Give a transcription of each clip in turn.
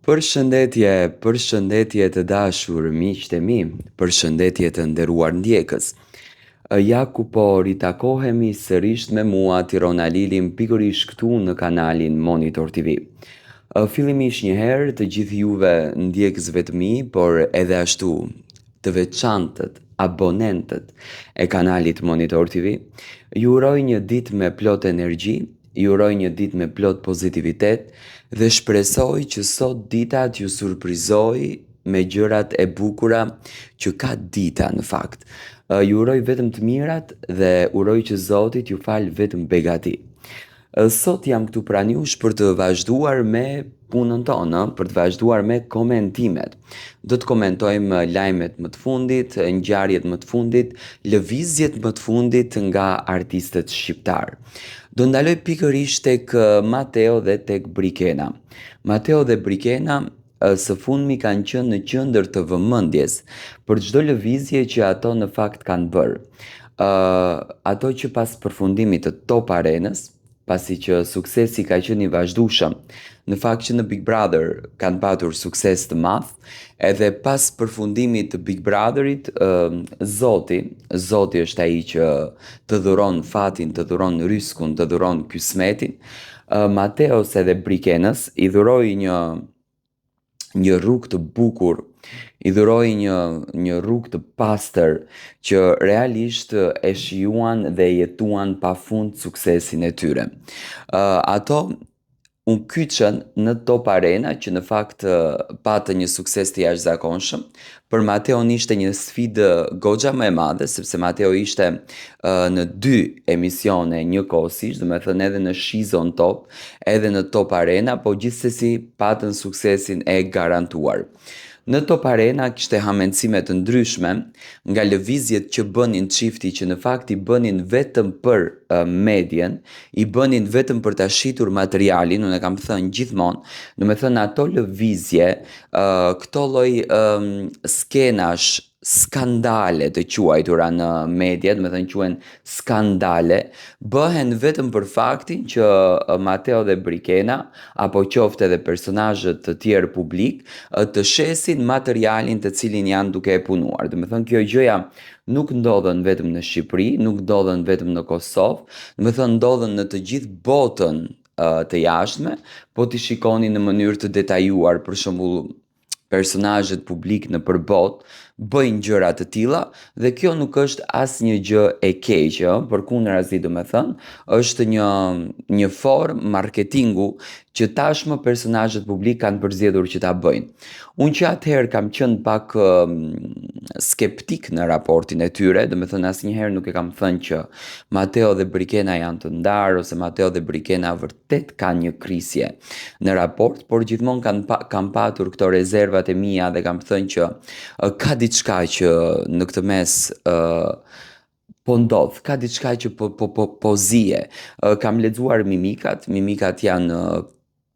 Përshëndetje të dashur miqtë e mi, përshëndetje të nderuar ndjekës. Ja ku po ritakohemi sërish me mua Tirona Lilim pikërisht këtu në kanalin Monitor TV. Fillimisht një herë të gjithë juve ndjekësve të mi, por edhe ashtu të veçantët, abonentët e kanalit Monitor TV, ju uroj një ditë me plot energji, ju uroj një ditë me plot pozitivitet dhe shpresoj që sot dita t'ju surprizoj me gjërat e bukura që ka dita në fakt. Ju uroj vetëm të mirat dhe uroj që Zotit ju fal vetëm begati. Sot jam këtu pranë jush për të vazhduar me punën tonë, për të vazhduar me komentimet. Do të komentojmë lajmet më të fundit, ngjarjet më të fundit, lëvizjet më të fundit nga artistët shqiptar. Do ndaloj pikërisht tek Mateo dhe tek Brikena. Mateo dhe Brikena së fundmi kanë qenë në qendër të vëmendjes për çdo lëvizje që ato në fakt kanë bërë. Ato që pas përfundimit të Top Arenës, pasi që suksesi ka qenë i vazhdueshëm, në fakt që në Big Brother kanë patur sukses të madh, edhe pas përfundimit të Big Brotherit, Zoti është ai që të dhuron fatin, të dhuron ryskun, të dhuron kismetin. Mateos edhe Brikenës i dhuroi një rrugë të bukur, i dhuroi një rrugë të pastër që realisht e shijuan dhe jetuan pafund suksesin e tyre. Ato u kyçën në Top Arena që në fakt patë një sukses të jashtëzakonshëm. Për Mateon ishte një sfidë goxha më e madhe sepse Mateo ishte në dy emisione njëkohësisht, do të thënë edhe në Shizon Top, edhe në Top Arena, po gjithsesi patën suksesin e garantuar. Në Top Arena kishte hamendësime të ndryshme nga lëvizjet që bënin çifti që në fakt i bënin vetëm për medien, i bënin vetëm për ta shitur materialin, unë e kam thënë gjithmonë, do të thënë ato lëvizje, këto lloj skenash skandale të quajtura në media, do të thënë quhen skandale, bëhen vetëm për faktin që Mateo dhe Brikena, apo qoftë edhe personazhet të tjerë publik, të shesin materialin të cilin janë duke e punuar. Do të thënë kjo gjëja nuk ndodhen vetëm në Shqipëri, nuk ndodhen vetëm në Kosovë, do të thënë ndodhen në të gjithë botën të jashtme, po ti shikoni në mënyrë të detajuar, për shembull personazhet publik në përbot bëjnë gjëra të tilla dhe kjo nuk është asnjë gjë e keqe, përkundrazi do të thënë, është një formë marketingu që tashmë personazhet publik kanë përzgjedhur që ta bëjnë. Unë që atëherë kam qenë pak skeptik në raportin e tyre, do të thënë asnjëherë nuk e kam thënë që Mateo dhe Brikena janë të ndarë ose Mateo dhe Brikena vërtet kanë një krisje në raport, por gjithmonë kam patur këto rezervat e mia dhe kam thënë që ka diçka që në këtë mes po ndodh, ka diçka që po zije. Kam lexuar mimikat janë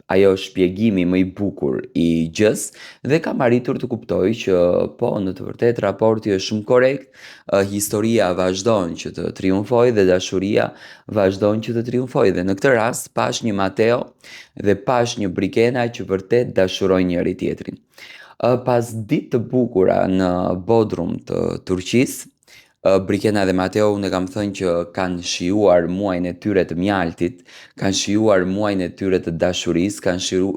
ajo shpjegimi më i bukur i gjës dhe kam arritur të kuptoj që po në të vërtetë raporti është shumë korrekt, historia vazhdon që të triumfojë dhe dashuria vazhdon që të triumfojë dhe në këtë rast pash një Mateo dhe pash një Brikena që vërtet dashurojnë njëri tjetrin. Pas ditë të bukura në Bodrum të Turqisë, Brikena dhe Mateo unë kam thënë që kanë shijuar muajin e tyre të mjaltit, kanë shijuar muajin e tyre të dashurisë,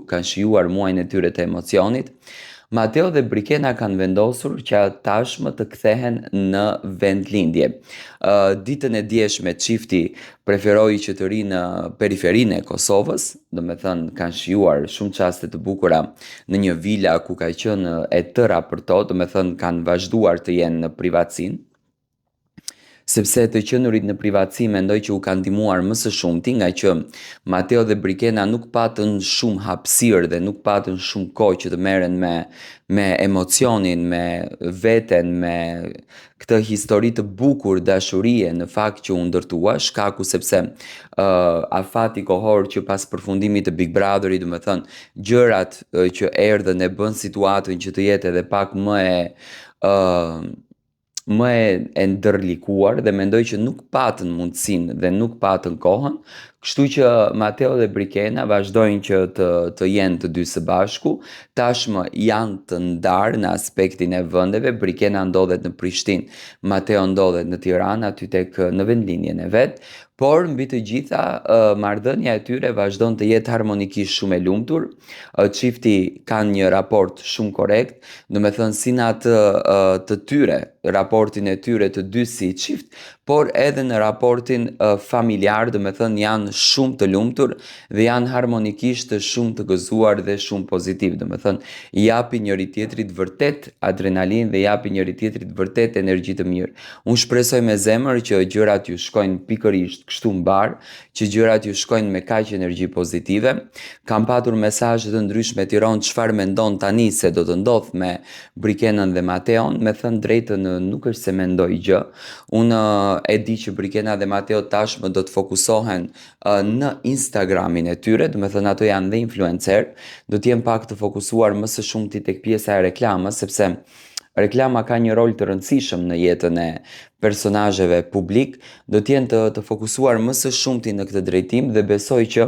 kanë shijuar muajin e tyre të emocionit. Mateo dhe Brikena kanë vendosur që tashmë të kthehen në vendlindje. Ditën e djeshme çifti preferoi që të rinë në periferinë e Kosovës, do të thënë kanë shijuar shumë çaste të bukura në një vila ku ka qenë e tëra për to, do të thënë kanë vazhduar të jenë në privatësinë, sepse të qenurit në privatësi mendoj që u kanë ndihmuar më së shumti nga që Mateo dhe Brikena nuk patën shumë hapësirë dhe nuk patën shumë kohë që të merren me emocionin, me veten, me këtë histori të bukur dashurie në fakt që u ndërtua, shkaku sepse afati kohor që pas përfundimit të Big Brotherit, do të thënë gjërat që erdhën e bën situatën që të jetë edhe pak më e ndërlikuar dhe mendoj që nuk patën mundësinë dhe nuk patën kohën Kështu që Mateo dhe Brikena vazhdojnë që të jenë të dy së bashku, tashmë janë të ndarë në aspektin e vendeve, Brikena ndodhet në Prishtinë, Mateo ndodhet në Tiranë, aty tek në vendlinjen e vet, por mbi të gjitha marrëdhënia e tyre vazhdon të jetë harmonikisht shumë e lumtur. Çifti kanë një raport shumë korrekt, do me thënë si në atë të tyre, raportin e tyre të dy si çift, por edhe në raportin familjar, do me thënë janë shumë të lumtur dhe janë harmonikisht të shumë të gëzuar dhe shumë pozitiv, do me thënë japi njëri tjetrit vërtet adrenalin dhe japi njëri tjetrit vërtet energji të mirë. Unë shpresoj me zemër që gjërat ju shkojnë pikërisht kështu mbar, që gjërat ju shkojnë me kaq energji pozitive. Kam patur mesazhe të ndryshme Tiranë çfarë mendon tani se do të ndodh me Brikenën dhe Mateon, me thënë drejtën nuk është se mendoj gjë. Unë e di që Brikena dhe Mateo tashmë do të fokusohen në Instagramin e tyre, do me thënë ato janë dhe influencer, do të jenë pak të fokusuar më së shumti tek pjesa e reklamës, sepse reklama ka një rol të rëndësishëm në jetën e personazheve publik, do të jenë të fokusuar më së shumti në këtë drejtim dhe besoj që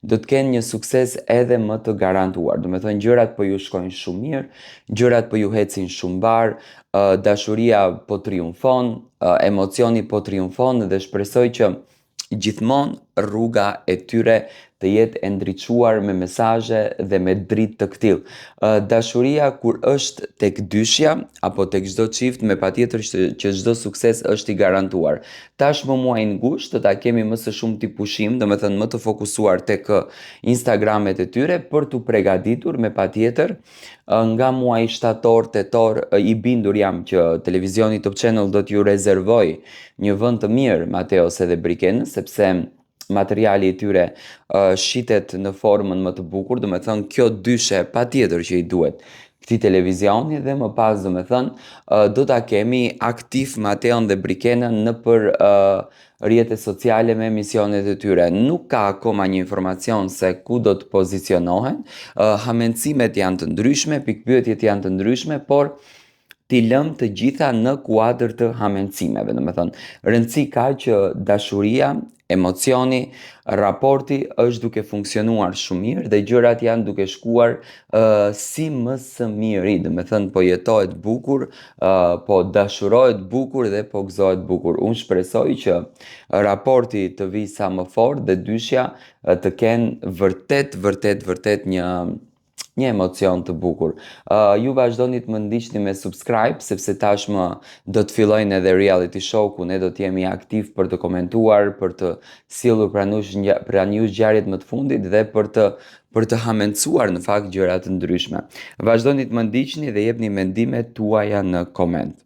do të kenë një sukses edhe më të garantuar. Do me thënë gjërat po ju shkojnë shumë mirë, gjërat po ju hecin shumë mbar, dashuria po triumfon, emocioni po triumfon dhe shpresoj që gjithmonë rruga e tyre të jetë e ndriçuar me mesazhe dhe me dritë të këtill. Dashuria kur është tek dyshja apo tek çdo çift me patjetër që çdo sukses është i garantuar. Tashmë muajin gusht do ta kemi më së shumti pushim, domethënë më të fokusuar tek Instagramet e tyre për t'u përgatitur me patjetër nga muaji shtator, tetor, i bindur jam që televizioni Top Channel do t'ju rezervoj një vend të mirë Mateos edhe Brikenës, sepse materiali i tyre shitet në formën më të bukur, do me thënë kjo dyshe patjetër që i duhet këtij televizioni dhe më pas do me thënë do ta kemi aktiv Mateon dhe Brikenën në për rrjetet sociale me emisionet e tyre. Nuk ka akoma një informacion se ku do të pozicionohen, hamencimet janë të ndryshme, pikpyetjet janë të ndryshme, por t'i lëm të gjitha në kuadër të hamencimeve, do me thënë. Rëndësi ka që dashuria, emocioni, raporti është duke funksionuar shumë mirë dhe gjërat janë duke shkuar si më së miri, do me thënë po jetohet bukur, po dashurohet bukur dhe po gëzohet bukur. Unë shpresoj që raporti të vi sa më fort dhe dyshja të kenë vërtet një emocion të bukur. Ju vazhdoni të më ndiqni me subscribe, sepse tashmë do të fillojnë edhe reality show ku ne do të jemi aktiv për të komentuar, për të sjellur pranë jush ngjarjet më të fundit dhe për të hamencuar në fakt gjëra të ndryshme. Vazhdoni të më ndiqni dhe jepni mendimet tuaja në koment.